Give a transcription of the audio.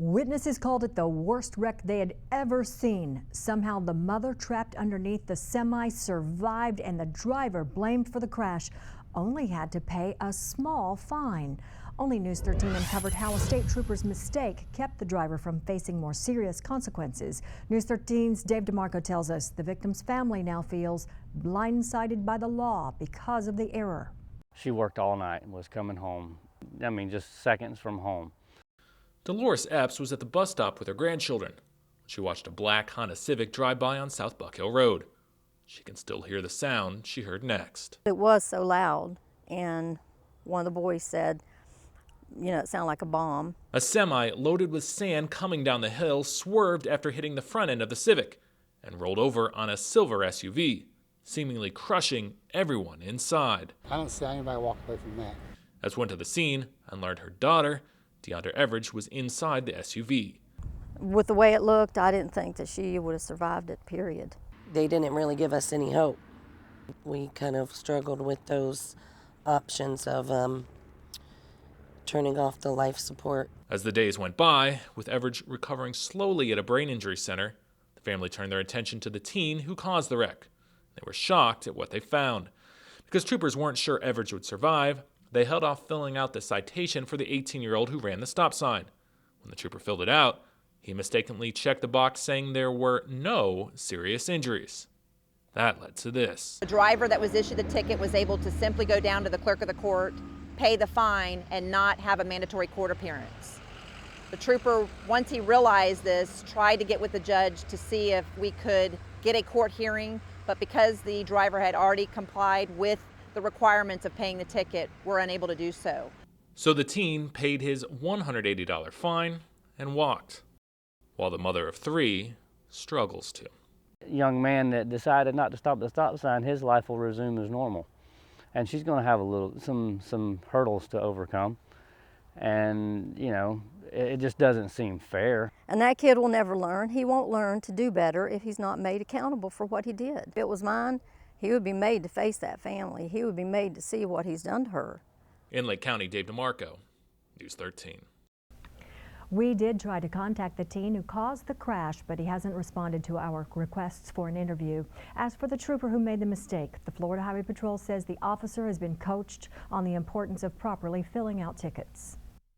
Witnesses called it the worst wreck they had ever seen. Somehow the mother trapped underneath the semi survived, and the driver, blamed for the crash, only had to pay a small fine. Only News 13 uncovered how a state trooper's mistake kept the driver from facing more serious consequences. News 13's Dave DeMarco tells us the victim's family now feels blindsided by the law because of the error. She worked all night and was coming home, just seconds from home. Dolores Epps was at the bus stop with her grandchildren. She watched a black Honda Civic drive by on South Buck Hill Road. She can still hear the sound she heard next. It was so loud, and one of the boys said, it sounded like a bomb. A semi loaded with sand coming down the hill swerved after hitting the front end of the Civic and rolled over on a silver SUV, seemingly crushing everyone inside. I don't see anybody walk away from that. Epps went to the scene and learned her daughter, Deandra Everidge, was inside the SUV. With the way it looked, I didn't think that she would have survived it, period. They didn't really give us any hope. We kind of struggled with those options of turning off the life support. As the days went by, with Everidge recovering slowly at a brain injury center, the family turned their attention to the teen who caused the wreck. They were shocked at what they found. Because troopers weren't sure Everidge would survive, they held off filling out the citation for the 18-year-old who ran the stop sign. When the trooper filled it out, he mistakenly checked the box saying there were no serious injuries. That led to this. The driver that was issued the ticket was able to simply go down to the clerk of the court, pay the fine, and not have a mandatory court appearance. The trooper, once he realized this, tried to get with the judge to see if we could get a court hearing, but because the driver had already complied with the requirements of paying the ticket, we're unable to do so. So the teen paid his $180 fine and walked, while the mother of three struggles to. Young man that decided not to stop at the stop sign, his life will resume as normal. And she's going to have some hurdles to overcome. And, it just doesn't seem fair. And that kid will never learn. He won't learn to do better if he's not made accountable for what he did. If it was mine, he would be made to face that family. He would be made to see what he's done to her. In Lake County, Dave DeMarco, News 13. We did try to contact the teen who caused the crash, but he hasn't responded to our requests for an interview. As for the trooper who made the mistake, the Florida Highway Patrol says the officer has been coached on the importance of properly filling out tickets.